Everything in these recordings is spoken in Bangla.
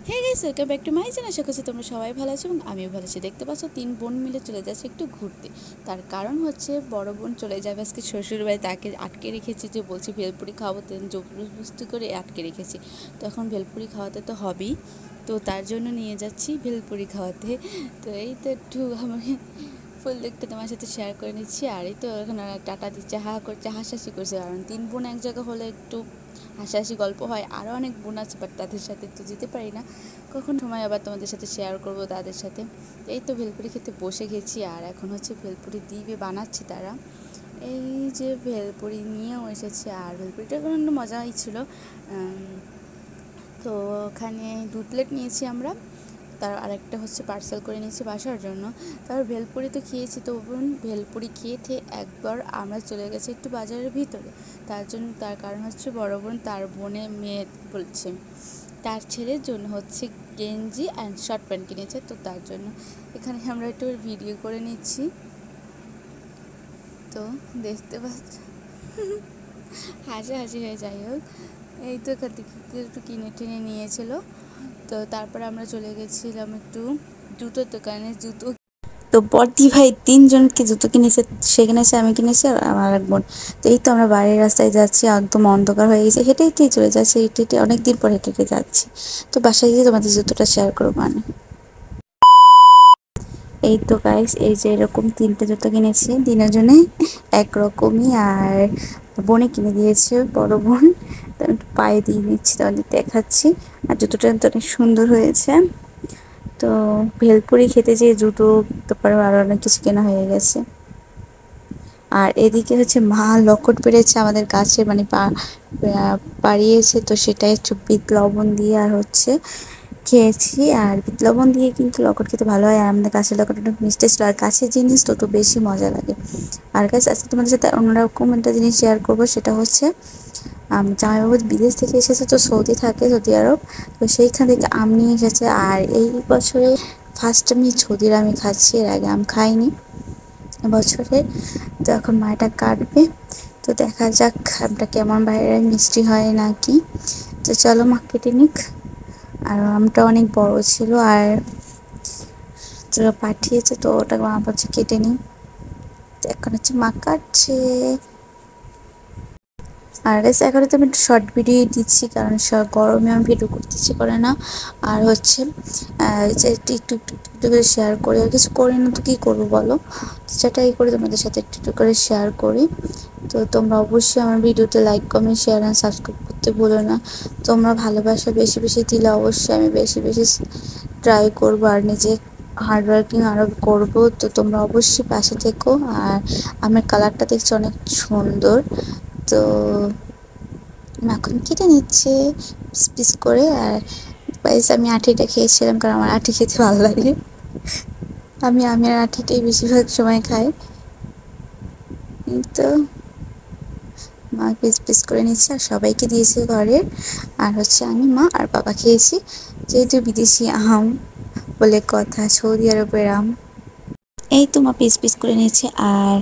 Hey guys, welcome back to my channel. আশা করছি তোমরা সবাই ভালো আছো এবং আমিও ভালো আছি। দেখতে পাচ্ছ 3 বোন মিলে চলে যাচ্ছে একটু ঘুরতে। তার কারণ হচ্ছে বড় বোন চলে যাবে আজকে শ্বশুর বাড়ি, তাকে আটকে রেখেছি যে বলছি ভেলপুরি খাওয়াবো, জবরদস্তি করে আটকে রেখেছি। তো এখন ভেলপুরি খাওয়াতে তো হবেই, তো তার জন্য নিয়ে যাচ্ছি ভেলপুরি খাওয়াতে। তো এই তো একটু আমার ফুল দেখতে তোমার সাথে শেয়ার করে নিচ্ছি। আর এই তো এখন টাটা দিচ্ছে, হা করছে, হাসাহাসি করছে, কারণ 3 বোন এক জায়গা হলে একটু হাসাহাসি গল্প হয়। আরও অনেক বোন আছে, বাট তাদের সাথে তো যেতে পারি না। কখন সময় আবার তোমাদের সাথে শেয়ার করব তাদের সাথে। এই তো ভেলপুরি খেতে বসে গেছি, আর এখন হচ্ছে ভেলপুরি দিবে বানাচ্ছে তারা। এই যে ভেলপুরি নিয়েও এসেছে, আর ভেলপুরিটা কোনো মজাই ছিল। তো ওখানে 2 প্লেট নিয়েছি আমরা, তার আরেকটা হচ্ছে পার্সেল করে নিয়েছি বাসার জন্য। তারপর ভেলপুরি তো খেয়েছি, তো বোন ভেলপুরি খেয়ে একবার আমরা চলে গেছি একটু বাজারের ভিতরে। তার কারণ হচ্ছে বড় বোন তার বোনের মেয়ে বলছে তার ছেলের জন্য হচ্ছে গেঞ্জি অ্যান্ড শর্ট প্যান্ট কিনেছে, তো তার জন্য এখানে আমরা একটু ভিডিও করে নিচ্ছি। তো দেখতে পাচ্ছ, হাসি হয়ে যাই হোক। এই তো এখান থেকে একটু কিনে টেনে নিয়েছিল। তো তারপরে আমরা চলে গেছিলাম একটু জুতোর দোকানে। তো বড়দি ভাই 3জনকে জুতো কিনেছে, সে কিনেছে, আমি কিনেছি, আর আমার এক বোন। তো এই তো আমরা বাড়ির রাস্তায় যাচ্ছি, একদম অন্ধকার হয়ে গেছে, হেঁটে হেঁটেই চলে যাচ্ছি, হেঁটে হেঁটে অনেকদিন পর হেঁটে হেঁটে যাচ্ছি। তো বাসায় গিয়ে তোমাদের জুতোটা শেয়ার করবো মানে। এই তো গাইস, এই যে এরকম 3টে জুতো কিনেছি, তিনজনে একরকমই। আর বোনে কিনে দিয়েছে বড় বোন, তো একটু পায়ে দিয়ে নিচ্ছি, তোমাদের দেখাচ্ছি। আর জুতোটা তো অনেক সুন্দর হয়েছে। তো ভেলপুরি খেতে যেয়ে জুতো, তারপরে আরো অনেক কিছু কেনা হয়ে গেছে। আর এদিকে হচ্ছে মা লকট পেরেছে আমাদের গাছে, মানে পাড়িয়েছে, তো সেটাই একটু বিট লবণ দিয়ে আর হচ্ছে খেয়েছি। আর বিট লবণ দিয়ে কিন্তু লকট খেতে ভালো হয়, আর আমাদের গাছের লকট অনেক মিষ্টি ছিল, আর গাছের জিনিস তত বেশি মজা লাগে। আর গাছ আজকে তোমাদের সাথে অন্যরকম একটা জিনিস শেয়ার করবো, সেটা হচ্ছে জামাইবাবু বিদেশ থেকে এসেছে, তো সৌদি থাকে, সৌদি আরব। তো সেইখান থেকে আম নিয়ে এসেছে, আর এই বছরে ফার্স্ট আমি সৌদির আমি খাচ্ছি, এর আগে আম খাইনি বছরে। তো এখন মা এটা কাটবে, তো দেখা যাক আমটা কেমন বাইরে মিষ্টি হয় নাকি। তো চলো মা কেটে নিক। আর আমটা অনেক বড় ছিল, আর যারা পাঠিয়েছে তো ওটা মা বলছে কেটে নিই। তো এখন হচ্ছে মা কাটছে। আর গাইস এখন তো আমি একটু শর্ট ভিডিও দিচ্ছি, কারণ গরমে আমি ভিডিও করতে ইচ্ছে করে না। আর হচ্ছে যে একটু একটু একটু একটু করে শেয়ার করি, আর কিছু করি না তো কী করবো বলো। সেটাই করে তোমাদের সাথে একটু একটু করে শেয়ার করি। তো তোমরা অবশ্যই আমার ভিডিওতে like, comment, share and subscribe করতে ভুলো না। তোমরা ভালোবাসা বেশি বেশি দিলে অবশ্যই আমি বেশি বেশি ট্রাই করবো, আর নিজে হার্ডওয়ার্কিং আরও করবো। তো তোমরা অবশ্যই পাশে থেকো। আর আমার কালারটা দেখছি অনেক সুন্দর। তো মাখন কেটে নিচ্ছে পিস পিস করে। আর গাইস আমি আঠিটা খেয়েছিলাম, কারণ আমার আঠি খেতে ভালো লাগে। আমি আমের আঠিটাই বেশিরভাগ সময় খাই। তো মা পিস পিস করে নিচ্ছে, আর সবাইকে দিয়েছে ঘরের। আর হচ্ছে আমি, মা আর বাবা খেয়েছি, যেহেতু বিদেশি আম বলে কথা, সৌদি আরবের আম। এই তো মা পিস পিস করে নিয়েছে। আর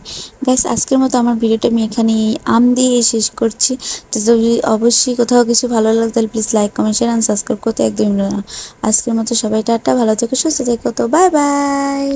গাইস আজকের মতো আমার ভিডিওটা আমি এখানে আম দিয়ে শেষ করছি। তো যদি অবশ্যই কোথাও কিছু ভালো লাগে তাহলে please like, comment, share and subscribe করতে একদমই ভুলো না। আজকের মতো সবাই টাটা, ভালো থেকো, সুস্থ থেকো, তো বাই বাই।